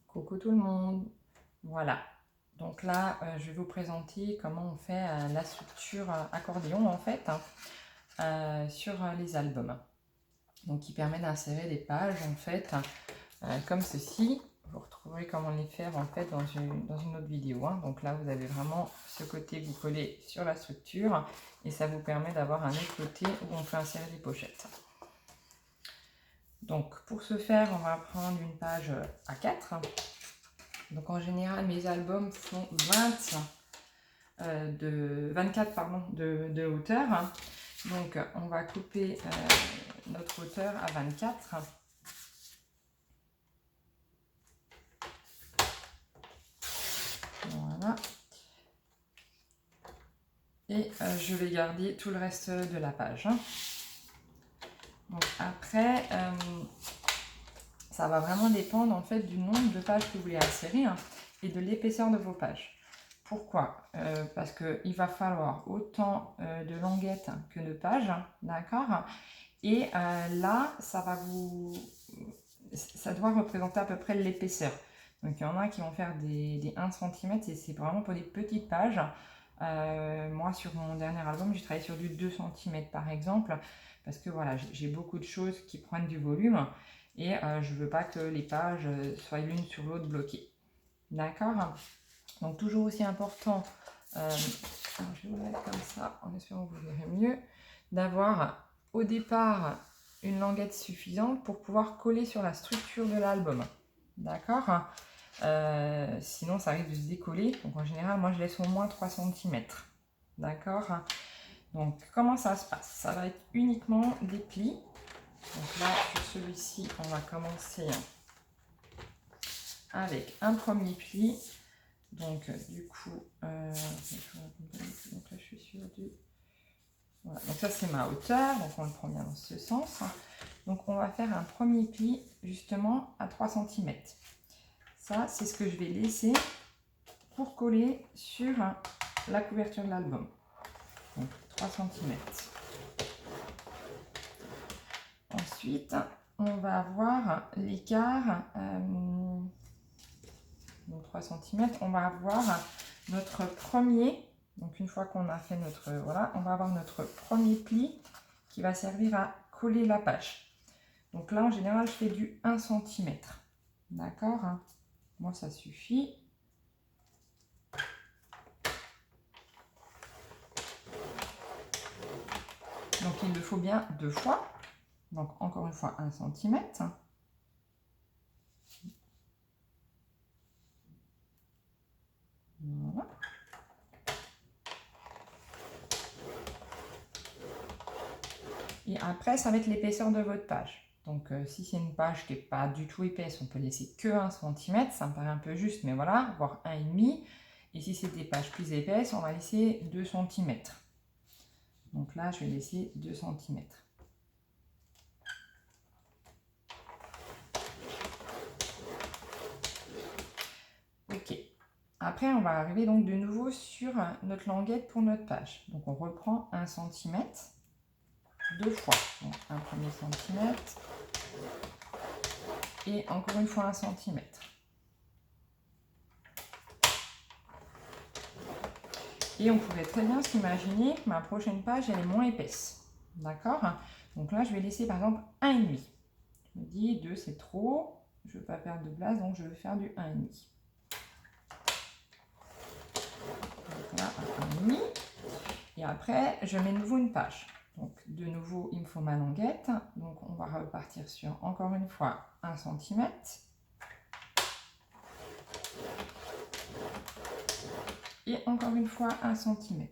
Coucou tout le monde. Voilà. Donc là, je vais vous présenter comment on fait la structure accordéon en fait sur les albums. Donc qui permet d'insérer des pages en fait comme ceci. Vous retrouverez comment les faire en fait dans une autre vidéo. Donc là, vous avez vraiment ce côté que vous collez sur la structure et ça vous permet d'avoir un autre côté où on peut insérer des pochettes. Donc pour ce faire, on va prendre une page A4. Donc en général, mes albums font 24 de hauteur. Donc on va couper notre hauteur à 24. Voilà. Et je vais garder tout le reste de la page. Donc après, ça va vraiment dépendre en fait du nombre de pages que vous voulez insérer et de l'épaisseur de vos pages. Pourquoi? Parce qu'il va falloir autant de languettes que de pages, d'accord? Et là, ça doit représenter à peu près l'épaisseur. Donc il y en a qui vont faire des 1 cm et c'est vraiment pour des petites pages. Moi, sur mon dernier album, j'ai travaillé sur du 2 cm par exemple, parce que voilà, j'ai beaucoup de choses qui prennent du volume et je ne veux pas que les pages soient l'une sur l'autre bloquées. D'accord? Donc toujours aussi important, alors je vais vous mettre comme ça en espérant que vous verrez mieux, d'avoir au départ une languette suffisante pour pouvoir coller sur la structure de l'album. D'accord? Sinon ça risque de se décoller. Donc en général, moi je laisse au moins 3 cm. D'accord? Donc comment ça se passe? Ça va être uniquement des plis. Donc là, sur celui-ci, on va commencer avec un premier pli. Donc du coup, donc là je suis sur du... Voilà. Donc ça c'est ma hauteur, donc on le prend bien dans ce sens. Donc on va faire un premier pli justement à 3 cm. Ça c'est ce que je vais laisser pour coller sur la couverture de l'album. Donc 3 cm. Ensuite on va avoir l'écart, donc 3 cm, on va avoir notre premier, donc une fois qu'on a fait notre, voilà, on va avoir notre premier pli qui va servir à coller la page. Donc là en général je fais du 1 cm, d'accord? Moi ça suffit. Donc il le faut bien 2 fois, donc encore une fois 1 cm. Voilà. Et après, ça va être l'épaisseur de votre page. Donc, si c'est une page qui n'est pas du tout épaisse, on peut laisser que 1 cm. Ça me paraît un peu juste, mais voilà, voire 1,5. Et si c'est des pages plus épaisses, on va laisser 2 cm. Donc là, je vais laisser 2 cm. Ok. Après, on va arriver donc de nouveau sur notre languette pour notre page. Donc, on reprend 1 cm. 2 fois. Donc, un premier centimètre. Et encore une fois 1 cm. Et on pourrait très bien s'imaginer que ma prochaine page, elle est moins épaisse. D'accord? Donc là, je vais laisser par exemple 1,5. Je me dis 2, c'est trop. Je ne veux pas perdre de place, donc je vais faire du 1,5. Donc là, 1,5. Et après, je mets de nouveau une page. Donc de nouveau, il me faut ma languette. Donc on va repartir sur, encore une fois, 1 cm. Et encore une fois 1 cm.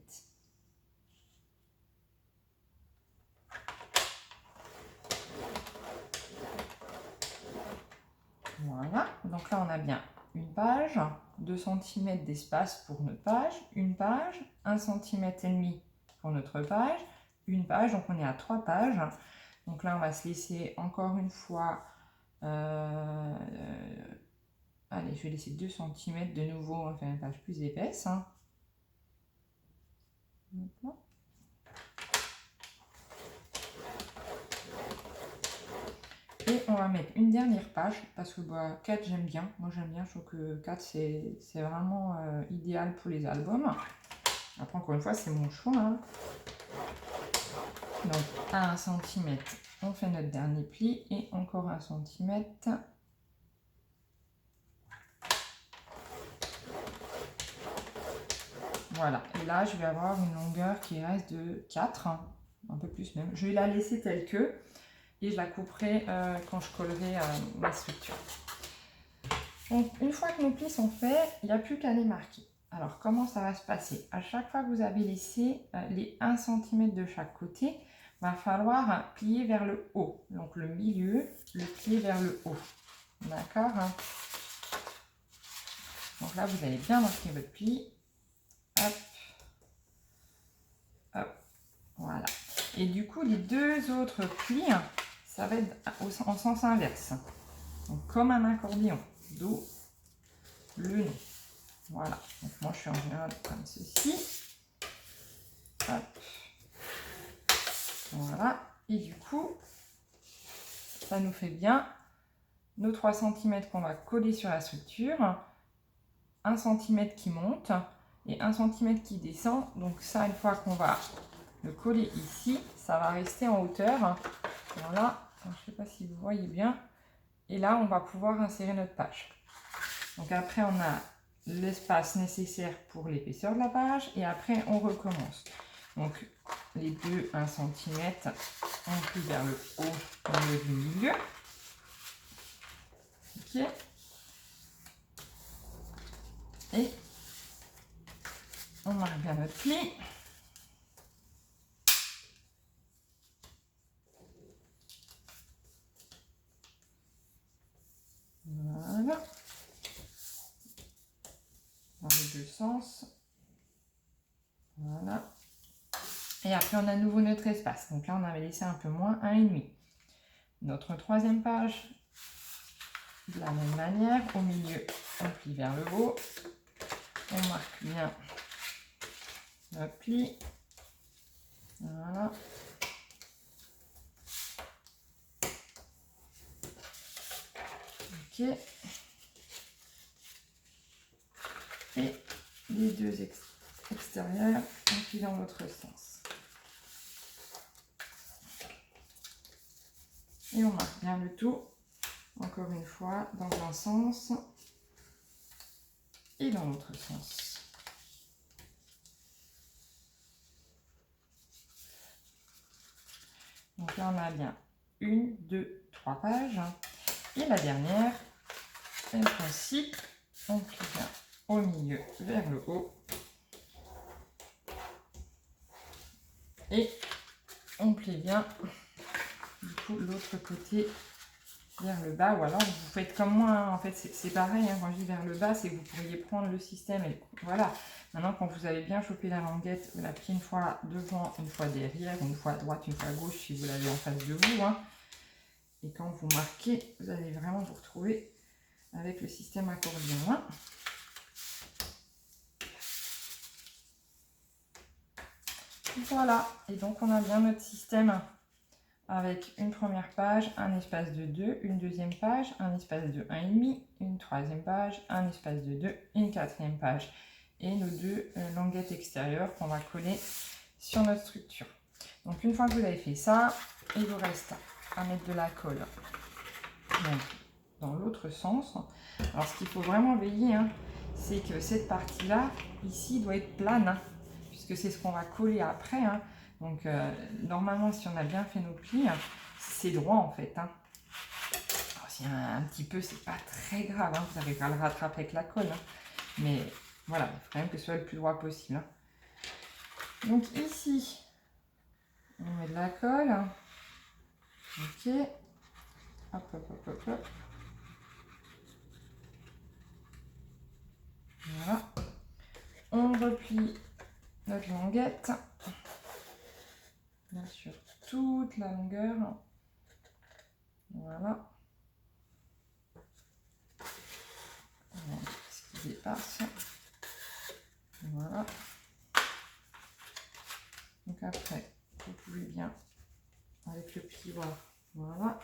Voilà, donc là on a bien une page, 2 cm d'espace pour notre page, une page, 1 cm et demi pour notre page, une page, donc on est à 3 pages. Donc là on va se laisser encore une fois, allez je vais laisser 2 cm de nouveau, on va faire une page plus épaisse. Et on va va mettre une dernière page parce que 4 j'aime bien. Moi j'aime bien, je trouve que 4 c'est vraiment idéal pour les albums. Après encore une fois c'est mon choix. Hein. Donc à 1 cm, on fait notre dernier pli et encore 1 cm. Voilà, et là je vais avoir une longueur qui reste de 4, un peu plus même. Je vais la laisser telle que et je la couperai quand je collerai ma structure. Donc une fois que nos plis sont faits, il n'y a plus qu'à les marquer. Alors comment ça va se passer? À chaque fois que vous avez laissé les 1 cm de chaque côté, il va falloir plier vers le haut. Donc le milieu, le plier vers le haut. D'accord? Donc là, vous allez bien marquer votre pli. Hop. Hop. Voilà. Et du coup, les deux autres plis, ça va être en sens inverse. Donc comme un accordéon. Do, le nez. Voilà. Donc moi, je suis en général comme ceci. Hop. Voilà. Et du coup, ça nous fait bien nos 3 cm qu'on va coller sur la structure. 1 cm qui monte et 1 cm qui descend. Donc ça, une fois qu'on va le coller ici, ça va rester en hauteur. Voilà. Je ne sais pas si vous voyez bien. Et là, on va pouvoir insérer notre page. Donc après, on a l'espace nécessaire pour l'épaisseur de la page. Et après, on recommence. Donc les deux 1 cm, on plie vers le haut au niveau du milieu. Ok. Et on marque bien notre pli. Voilà. Dans les deux sens. Voilà. Et après, on a à nouveau notre espace. Donc là, on avait laissé un peu moins, 1,5. Notre troisième page, de la même manière, au milieu, on plie vers le haut. On marque bien notre pli. Voilà. Ok. Et les deux extérieurs, on plie dans l'autre sens. Et on marque bien le tout, encore une fois, dans un sens et dans l'autre sens. Donc là, on a bien 1, 2, 3 pages. Et la dernière, même principe, on plie bien au milieu vers le haut. Et on plie bien du coup l'autre côté vers le bas. Ou alors vous faites comme moi, hein. En fait c'est pareil, hein. Quand je dis vers le bas, c'est que vous pourriez prendre le système et voilà. Maintenant quand vous avez bien chopé la languette, vous la pliez une fois devant, une fois derrière, une fois à droite, une fois à gauche si vous l'avez en face de vous, hein. Et quand vous marquez, vous allez vraiment vous retrouver avec le système accordéon, hein. Voilà, et donc on a bien notre système avec une première page, un espace de 2, une deuxième page, un espace de 1,5, une troisième page, un espace de 2, une quatrième page et nos deux languettes extérieures qu'on va coller sur notre structure. Donc une fois que vous avez fait ça, il vous reste à mettre de la colle donc, dans l'autre sens. Alors ce qu'il faut vraiment veiller, hein, c'est que cette partie-là, ici, doit être plane, hein, puisque c'est ce qu'on va coller après, hein. Donc normalement, si on a bien fait nos plis, c'est droit en fait, hein. Alors, si un petit peu, c'est pas très grave, hein, vous arriverez à le rattraper avec la colle, hein. Mais voilà, il faut quand même que ce soit le plus droit possible, hein. Donc ici, on met de la colle. Ok. Hop, hop, hop, hop, hop. Voilà. On replie notre languette. Bien sûr, toute la longueur. Voilà. Ce qui dépasse. Voilà. Donc après, vous pouvez bien, avec le plioir, voilà.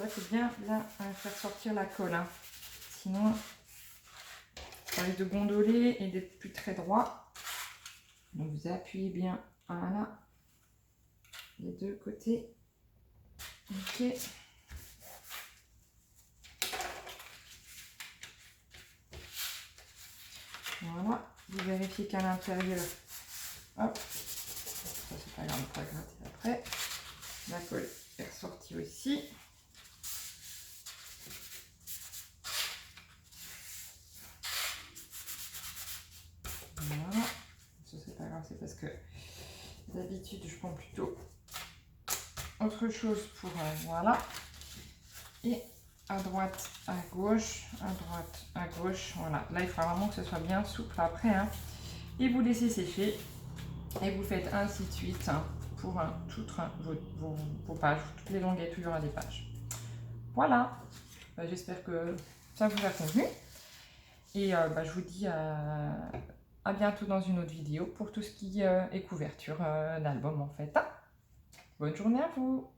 il faut bien faire sortir la colle, hein. Sinon ça risque de gondoler et d'être plus très droit. Donc vous appuyez bien, voilà, les deux côtés. Ok. Voilà, vous vérifiez qu'à l'intérieur, hop, ça c'est pas grave, on pourra gratter après. La colle est ressortie aussi. Voilà, ça c'est pas grave, c'est parce que d'habitude je prends plutôt autre chose pour voilà. Et à droite, à gauche, voilà. Là il faut vraiment que ce soit bien souple après, hein. Et vous laissez sécher et vous faites ainsi de suite, hein, pour toutes vos pages, toutes les longueurs des pages. Voilà, j'espère que ça vous a convenu. Et je vous dis à bientôt dans une autre vidéo pour tout ce qui est couverture d'album en fait. Bonne journée à vous!